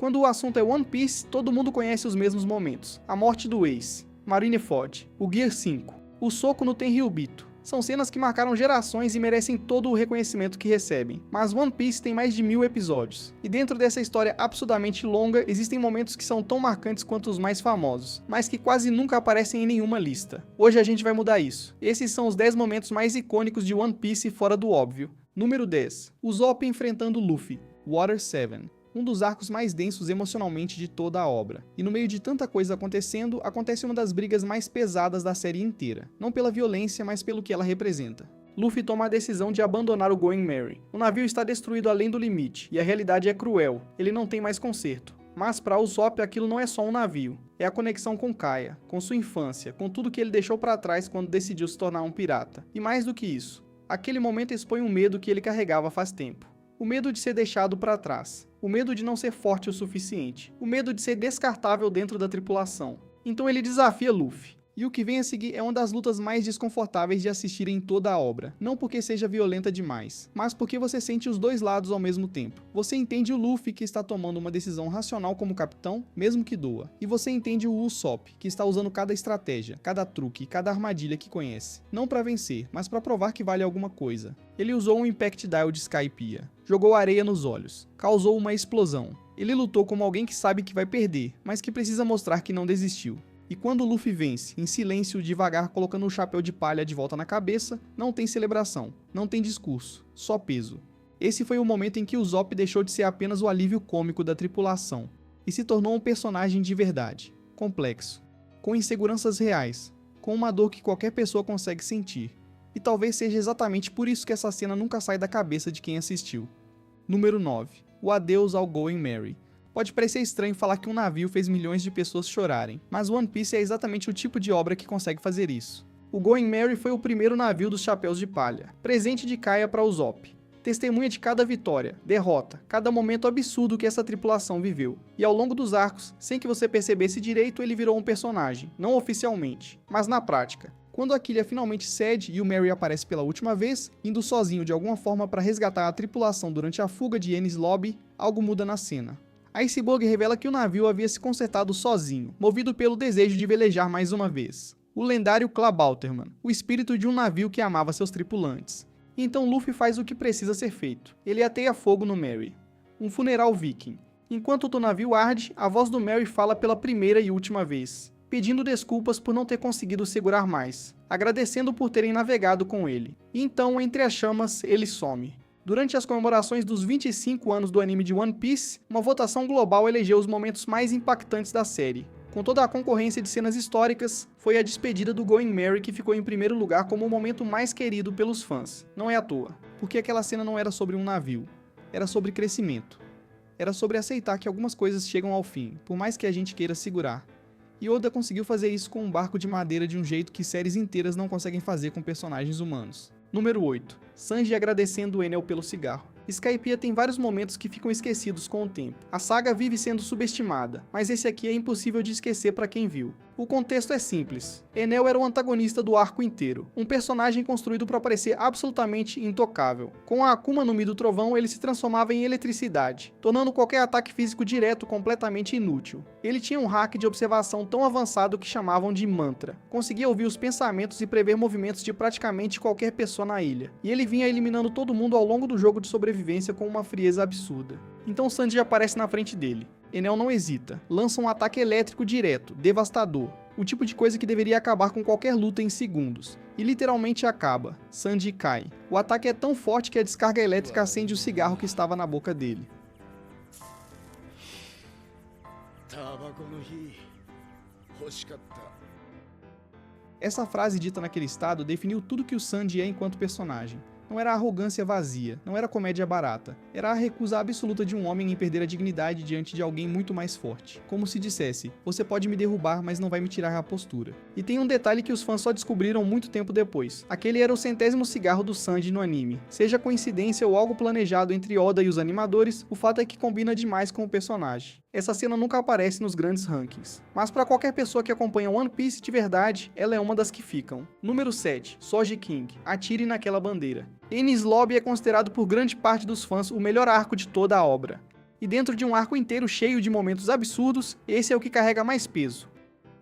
Quando o assunto é One Piece, todo mundo conhece os mesmos momentos. A morte do Ace, Marineford, o Gear 5, o soco no Tenryubito. São cenas que marcaram gerações e merecem todo o reconhecimento que recebem. Mas One Piece tem mais de 1000 episódios. E dentro dessa história absurdamente longa, existem momentos que são tão marcantes quanto os mais famosos, mas que quase nunca aparecem em nenhuma lista. Hoje a gente vai mudar isso. Esses são os 10 momentos mais icônicos de One Piece fora do óbvio. Número 10. Usopp enfrentando Luffy, Water 7. Um dos arcos mais densos emocionalmente de toda a obra. E no meio de tanta coisa acontecendo, acontece uma das brigas mais pesadas da série inteira. Não pela violência, mas pelo que ela representa. Luffy toma a decisão de abandonar o Going Merry. O navio está destruído além do limite, e a realidade é cruel. Ele não tem mais conserto. Mas para Usopp aquilo não é só um navio. É a conexão com Kaia, com sua infância, com tudo que ele deixou para trás quando decidiu se tornar um pirata. E mais do que isso, aquele momento expõe um medo que ele carregava faz tempo. O medo de ser deixado para trás. O medo de não ser forte o suficiente. O medo de ser descartável dentro da tripulação. Então ele desafia Luffy. E o que vem a seguir é uma das lutas mais desconfortáveis de assistir em toda a obra. Não porque seja violenta demais, mas porque você sente os dois lados ao mesmo tempo. Você entende o Luffy, que está tomando uma decisão racional como capitão, mesmo que doa. E você entende o Usopp, que está usando cada estratégia, cada truque, cada armadilha que conhece. Não para vencer, mas para provar que vale alguma coisa. Ele usou um Impact Dial de Skypiea. Jogou areia nos olhos. Causou uma explosão. Ele lutou como alguém que sabe que vai perder, mas que precisa mostrar que não desistiu. E quando Luffy vence, em silêncio, devagar, colocando o chapéu de palha de volta na cabeça, não tem celebração, não tem discurso, só peso. Esse foi o momento em que Usopp deixou de ser apenas o alívio cômico da tripulação, e se tornou um personagem de verdade, complexo, com inseguranças reais, com uma dor que qualquer pessoa consegue sentir. E talvez seja exatamente por isso que essa cena nunca sai da cabeça de quem assistiu. Número 9. O adeus ao Going Merry. Pode parecer estranho falar que um navio fez milhões de pessoas chorarem, mas One Piece é exatamente o tipo de obra que consegue fazer isso. O Going Merry foi o primeiro navio dos Chapéus de Palha, presente de Kaia para Usopp. Testemunha de cada vitória, derrota, cada momento absurdo que essa tripulação viveu. E ao longo dos arcos, sem que você percebesse direito, ele virou um personagem, não oficialmente, mas na prática. Quando a Quilha finalmente cede e o Merry aparece pela última vez, indo sozinho de alguma forma para resgatar a tripulação durante a fuga de Enies Lobby, algo muda na cena. A Iceberg revela que o navio havia se consertado sozinho, movido pelo desejo de velejar mais uma vez. O lendário Klabauterman, o espírito de um navio que amava seus tripulantes. E então Luffy faz o que precisa ser feito. Ele ateia fogo no Merry. Um funeral viking. Enquanto o navio arde, a voz do Merry fala pela primeira e última vez, pedindo desculpas por não ter conseguido segurar mais, agradecendo por terem navegado com ele. E então, entre as chamas, ele some. Durante as comemorações dos 25 anos do anime de One Piece, uma votação global elegeu os momentos mais impactantes da série. Com toda a concorrência de cenas históricas, foi a despedida do Going Merry que ficou em primeiro lugar como o momento mais querido pelos fãs. Não é à toa, porque aquela cena não era sobre um navio, era sobre crescimento. Era sobre aceitar que algumas coisas chegam ao fim, por mais que a gente queira segurar. E Oda conseguiu fazer isso com um barco de madeira de um jeito que séries inteiras não conseguem fazer com personagens humanos. Número 8. Sanji agradecendo Enel pelo cigarro. Skypiea tem vários momentos que ficam esquecidos com o tempo. A saga vive sendo subestimada, mas esse aqui é impossível de esquecer para quem viu. O contexto é simples. Enel era o antagonista do arco inteiro, um personagem construído para parecer absolutamente intocável. Com a Akuma no Mi do Trovão, ele se transformava em eletricidade, tornando qualquer ataque físico direto completamente inútil. Ele tinha um hack de observação tão avançado que chamavam de mantra. Conseguia ouvir os pensamentos e prever movimentos de praticamente qualquer pessoa na ilha. E ele vinha eliminando todo mundo ao longo do jogo de sobrevivência com uma frieza absurda. Então Sanji aparece na frente dele. Enel não hesita, lança um ataque elétrico direto, devastador, o tipo de coisa que deveria acabar com qualquer luta em segundos. E literalmente acaba. Sanji cai. O ataque é tão forte que a descarga elétrica acende o cigarro que estava na boca dele. Essa frase dita naquele estado definiu tudo que o Sanji é enquanto personagem. Não era arrogância vazia, não era comédia barata. Era a recusa absoluta de um homem em perder a dignidade diante de alguém muito mais forte. Como se dissesse, você pode me derrubar, mas não vai me tirar a postura. E tem um detalhe que os fãs só descobriram muito tempo depois. Aquele era o 100º cigarro do Sanji no anime. Seja coincidência ou algo planejado entre Oda e os animadores, o fato é que combina demais com o personagem. Essa cena nunca aparece nos grandes rankings, mas para qualquer pessoa que acompanha One Piece de verdade, ela é uma das que ficam. Número 7. Soji King. Atire naquela bandeira. Enies Lobby é considerado por grande parte dos fãs o melhor arco de toda a obra. E dentro de um arco inteiro cheio de momentos absurdos, esse é o que carrega mais peso.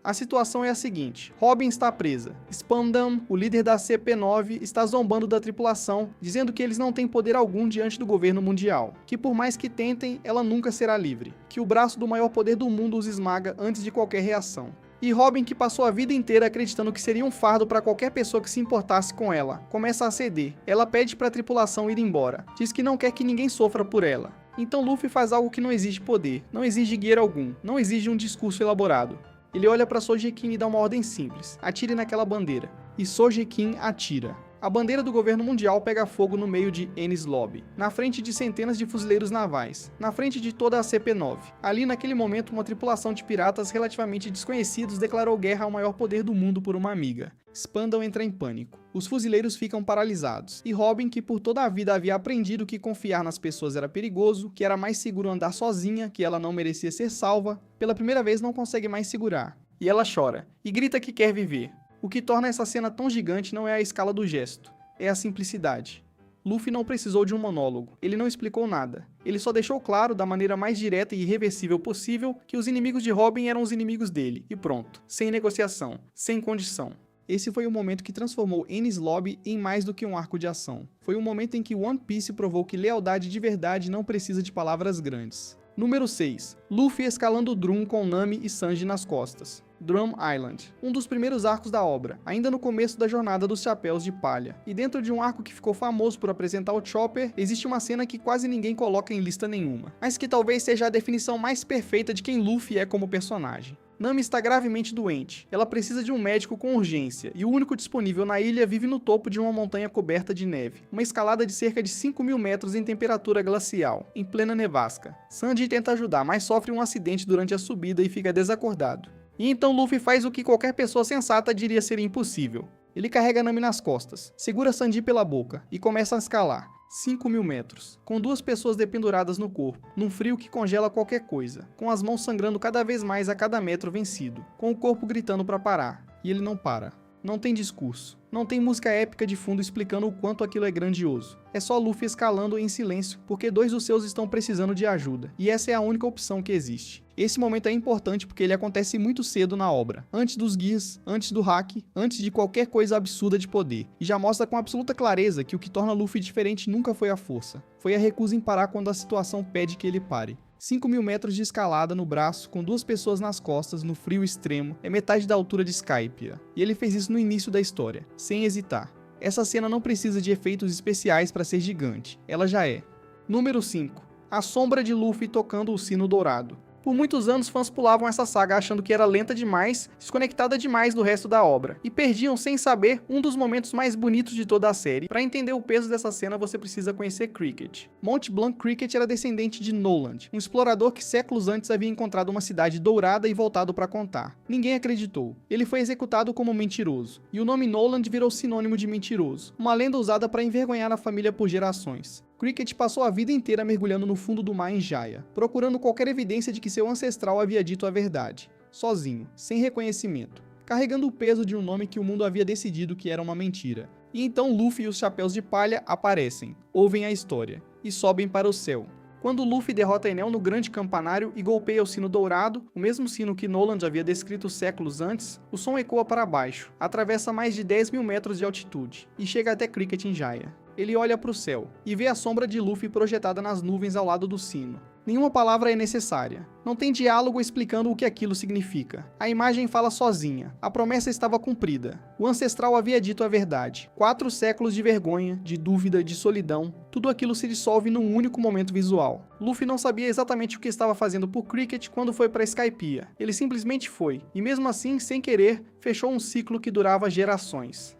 A situação é a seguinte: Robin está presa. Spandam, o líder da CP9, está zombando da tripulação, dizendo que eles não têm poder algum diante do governo mundial, que por mais que tentem, ela nunca será livre, que o braço do maior poder do mundo os esmaga antes de qualquer reação. E Robin, que passou a vida inteira acreditando que seria um fardo para qualquer pessoa que se importasse com ela, começa a ceder. Ela pede para a tripulação ir embora, diz que não quer que ninguém sofra por ela. Então Luffy faz algo que não exige poder, não exige gear algum, não exige um discurso elaborado. Ele olha para Sogeking e dá uma ordem simples: atire naquela bandeira. E Sogeking atira. A bandeira do governo mundial pega fogo no meio de Enies Lobby, na frente de centenas de fuzileiros navais, na frente de toda a CP9. Ali naquele momento, uma tripulação de piratas relativamente desconhecidos declarou guerra ao maior poder do mundo por uma amiga. Spandam entra em pânico. Os fuzileiros ficam paralisados, e Robin, que por toda a vida havia aprendido que confiar nas pessoas era perigoso, que era mais seguro andar sozinha, que ela não merecia ser salva, pela primeira vez não consegue mais segurar. E ela chora, e grita que quer viver. O que torna essa cena tão gigante não é a escala do gesto, é a simplicidade. Luffy não precisou de um monólogo, ele não explicou nada. Ele só deixou claro, da maneira mais direta e irreversível possível, que os inimigos de Robin eram os inimigos dele, e pronto, sem negociação, sem condição. Esse foi o momento que transformou Enies Lobby em mais do que um arco de ação. Foi o momento em que One Piece provou que lealdade de verdade não precisa de palavras grandes. Número 6. Luffy escalando Drum com Nami e Sanji nas costas. Drum Island, um dos primeiros arcos da obra, ainda no começo da jornada dos Chapéus de Palha. E dentro de um arco que ficou famoso por apresentar o Chopper, existe uma cena que quase ninguém coloca em lista nenhuma, mas que talvez seja a definição mais perfeita de quem Luffy é como personagem. Nami está gravemente doente. Ela precisa de um médico com urgência, e o único disponível na ilha vive no topo de uma montanha coberta de neve. Uma escalada de cerca de 5.000 metros em temperatura glacial, em plena nevasca. Sanji tenta ajudar, mas sofre um acidente durante a subida e fica desacordado. E então Luffy faz o que qualquer pessoa sensata diria ser impossível. Ele carrega Nami nas costas, segura Sanji pela boca e começa a escalar. 5.000 metros, com 2 pessoas dependuradas no corpo, num frio que congela qualquer coisa, com as mãos sangrando cada vez mais a cada metro vencido, com o corpo gritando para parar, e ele não para. Não tem discurso, não tem música épica de fundo explicando o quanto aquilo é grandioso. É só Luffy escalando em silêncio, porque 2 dos seus estão precisando de ajuda, e essa é a única opção que existe. Esse momento é importante porque ele acontece muito cedo na obra, antes dos Gears, antes do hack, antes de qualquer coisa absurda de poder, e já mostra com absoluta clareza que o que torna Luffy diferente nunca foi a força, foi a recusa em parar quando a situação pede que ele pare. 5.000 metros de escalada no braço, com 2 pessoas nas costas, no frio extremo, é metade da altura de Skypiea, e ele fez isso no início da história, sem hesitar. Essa cena não precisa de efeitos especiais para ser gigante, ela já é. Número 5. A sombra de Luffy tocando o sino dourado. Por muitos anos, fãs pulavam essa saga achando que era lenta demais, desconectada demais do resto da obra, e perdiam sem saber um dos momentos mais bonitos de toda a série. Para entender o peso dessa cena, você precisa conhecer Cricket. Mont Blanc Cricket era descendente de Noland, um explorador que séculos antes havia encontrado uma cidade dourada e voltado para contar. Ninguém acreditou. Ele foi executado como mentiroso, e o nome Noland virou sinônimo de mentiroso, uma lenda usada para envergonhar a família por gerações. Cricket passou a vida inteira mergulhando no fundo do mar em Jaya, procurando qualquer evidência de que seu ancestral havia dito a verdade, sozinho, sem reconhecimento, carregando o peso de um nome que o mundo havia decidido que era uma mentira. E então Luffy e os Chapéus de Palha aparecem, ouvem a história, e sobem para o céu. Quando Luffy derrota Enel no grande campanário e golpeia o sino dourado, o mesmo sino que Noland havia descrito séculos antes, o som ecoa para baixo, atravessa mais de 10.000 metros de altitude, e chega até Cricket em Jaya. Ele olha para o céu, e vê a sombra de Luffy projetada nas nuvens ao lado do sino. Nenhuma palavra é necessária. Não tem diálogo explicando o que aquilo significa. A imagem fala sozinha. A promessa estava cumprida. O ancestral havia dito a verdade. 4 séculos de vergonha, de dúvida, de solidão. Tudo aquilo se dissolve num único momento visual. Luffy não sabia exatamente o que estava fazendo por Cricket quando foi para Skypiea. Ele simplesmente foi, e mesmo assim, sem querer, fechou um ciclo que durava gerações.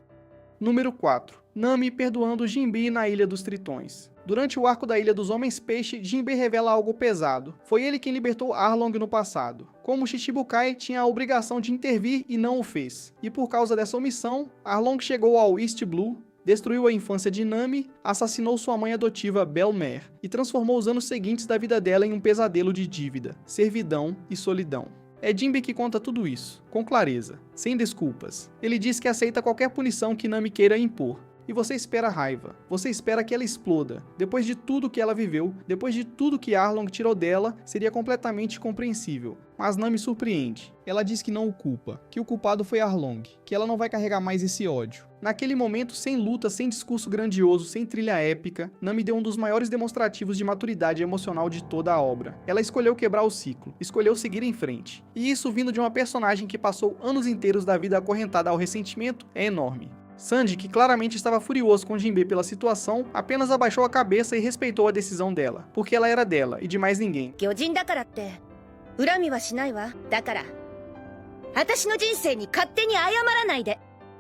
Número 4. Nami perdoando Jinbe na Ilha dos Tritões. Durante o arco da Ilha dos Homens-Peixe, Jinbe revela algo pesado. Foi ele quem libertou Arlong no passado. Como Shichibukai tinha a obrigação de intervir e não o fez. E por causa dessa omissão, Arlong chegou ao East Blue, destruiu a infância de Nami, assassinou sua mãe adotiva Bell-mère e transformou os anos seguintes da vida dela em um pesadelo de dívida, servidão e solidão. É Jinbe que conta tudo isso, com clareza, sem desculpas. Ele diz que aceita qualquer punição que Nami queira impor. E você espera raiva, você espera que ela exploda. Depois de tudo que ela viveu, depois de tudo que Arlong tirou dela, seria completamente compreensível. Mas Nami surpreende. Ela diz que não o culpa, que o culpado foi Arlong, que ela não vai carregar mais esse ódio. Naquele momento, sem luta, sem discurso grandioso, sem trilha épica, Nami deu um dos maiores demonstrativos de maturidade emocional de toda a obra. Ela escolheu quebrar o ciclo, escolheu seguir em frente. E isso vindo de uma personagem que passou anos inteiros da vida acorrentada ao ressentimento é enorme. Sanji, que claramente estava furioso com Jinbe pela situação, apenas abaixou a cabeça e respeitou a decisão dela, porque ela era dela e de mais ninguém.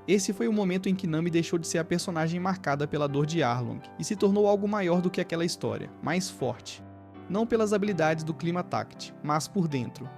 Esse foi o momento em que Nami deixou de ser a personagem marcada pela dor de Arlong e se tornou algo maior do que aquela história, mais forte. Não pelas habilidades do Clima Tact, mas por dentro.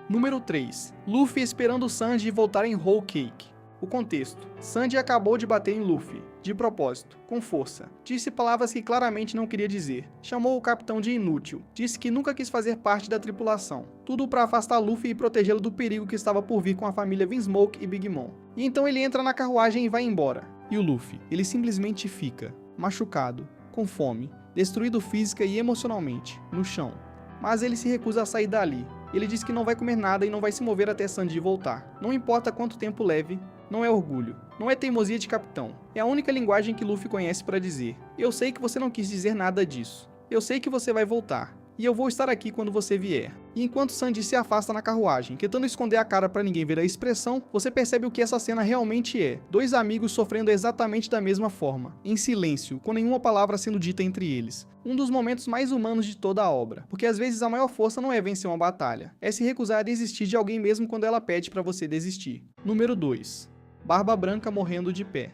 Número 3. Luffy esperando Sanji voltar em Whole Cake. O contexto. Sanji acabou de bater em Luffy, de propósito, com força. Disse palavras que claramente não queria dizer. Chamou o capitão de inútil. Disse que nunca quis fazer parte da tripulação. Tudo para afastar Luffy e protegê-lo do perigo que estava por vir com a família Vinsmoke e Big Mom. E então ele entra na carruagem e vai embora. E o Luffy? Ele simplesmente fica, machucado, com fome, destruído física e emocionalmente, no chão. Mas ele se recusa a sair dali. Ele diz que não vai comer nada e não vai se mover até Sanji voltar. Não importa quanto tempo leve, não é orgulho, não é teimosia de capitão. É a única linguagem que Luffy conhece para dizer: eu sei que você não quis dizer nada disso. Eu sei que você vai voltar. E eu vou estar aqui quando você vier. E enquanto Sanji se afasta na carruagem, tentando esconder a cara para ninguém ver a expressão, você percebe o que essa cena realmente é. Dois amigos sofrendo exatamente da mesma forma, em silêncio, com nenhuma palavra sendo dita entre eles. Um dos momentos mais humanos de toda a obra, porque às vezes a maior força não é vencer uma batalha, é se recusar a desistir de alguém mesmo quando ela pede para você desistir. Número 2. Barba Branca morrendo de pé.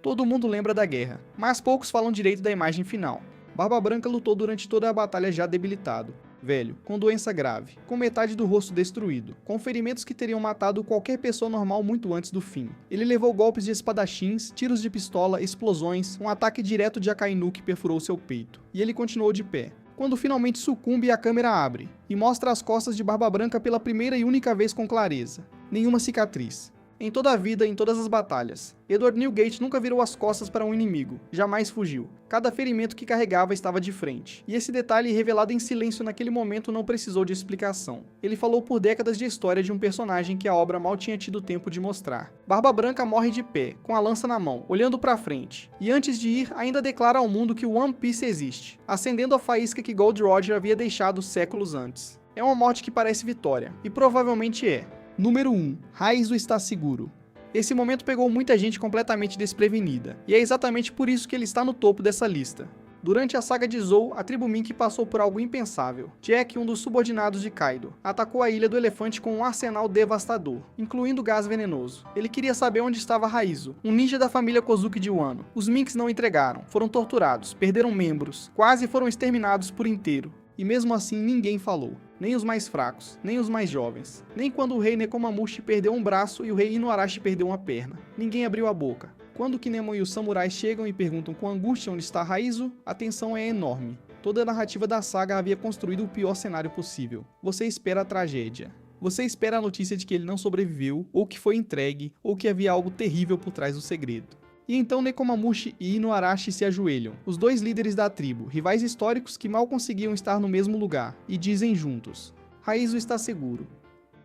Todo mundo lembra da guerra, mas poucos falam direito da imagem final. Barba Branca lutou durante toda a batalha já debilitado, velho, com doença grave, com metade do rosto destruído, com ferimentos que teriam matado qualquer pessoa normal muito antes do fim. Ele levou golpes de espadachins, tiros de pistola, explosões, um ataque direto de Akainu que perfurou seu peito. E ele continuou de pé. Quando finalmente sucumbe, a câmera abre, e mostra as costas de Barba Branca pela primeira e única vez com clareza. Nenhuma cicatriz. Em toda a vida, em todas as batalhas, Edward Newgate nunca virou as costas para um inimigo, jamais fugiu. Cada ferimento que carregava estava de frente. E esse detalhe revelado em silêncio naquele momento não precisou de explicação. Ele falou por décadas de história de um personagem que a obra mal tinha tido tempo de mostrar. Barba Branca morre de pé, com a lança na mão, olhando para frente. E antes de ir, ainda declara ao mundo que o One Piece existe, acendendo a faísca que Gold Roger havia deixado séculos antes. É uma morte que parece vitória, e provavelmente é. Número 1. Raizo está seguro. Esse momento pegou muita gente completamente desprevenida, e é exatamente por isso que ele está no topo dessa lista. Durante a saga de Zou, a tribo Mink passou por algo impensável. Jack, um dos subordinados de Kaido, atacou a Ilha do Elefante com um arsenal devastador, incluindo gás venenoso. Ele queria saber onde estava Raizo, um ninja da família Kozuki de Wano. Os Minks não entregaram, foram torturados, perderam membros, quase foram exterminados por inteiro. E mesmo assim ninguém falou. Nem os mais fracos, nem os mais jovens. Nem quando o rei Nekomamushi perdeu um braço e o rei Inuarashi perdeu uma perna. Ninguém abriu a boca. Quando Kinemon e os samurais chegam e perguntam com angústia onde está Raizo, a tensão é enorme. Toda a narrativa da saga havia construído o pior cenário possível. Você espera a tragédia. Você espera a notícia de que ele não sobreviveu, ou que foi entregue, ou que havia algo terrível por trás do segredo. E então Nekomamushi e Inuarashi se ajoelham, os dois líderes da tribo, rivais históricos que mal conseguiam estar no mesmo lugar, e dizem juntos: Raizo está seguro.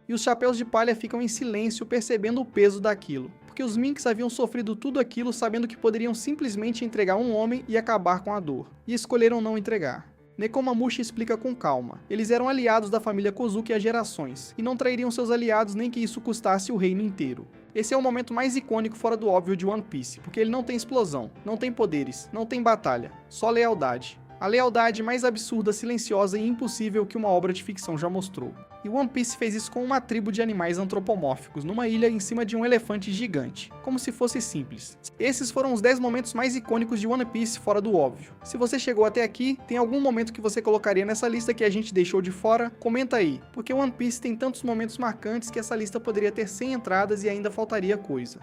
E os chapéus de palha ficam em silêncio percebendo o peso daquilo, porque os Minks haviam sofrido tudo aquilo sabendo que poderiam simplesmente entregar um homem e acabar com a dor, e escolheram não entregar. Nekomamushi explica com calma. Eles eram aliados da família Kozuki há gerações, e não trairiam seus aliados nem que isso custasse o reino inteiro. Esse é o momento mais icônico fora do óbvio de One Piece, porque ele não tem explosão, não tem poderes, não tem batalha, só lealdade. A lealdade mais absurda, silenciosa e impossível que uma obra de ficção já mostrou. E One Piece fez isso com uma tribo de animais antropomórficos, numa ilha em cima de um elefante gigante, como se fosse simples. Esses foram os 10 momentos mais icônicos de One Piece fora do óbvio. Se você chegou até aqui, tem algum momento que você colocaria nessa lista que a gente deixou de fora? Comenta aí, porque One Piece tem tantos momentos marcantes que essa lista poderia ter 100 entradas e ainda faltaria coisa.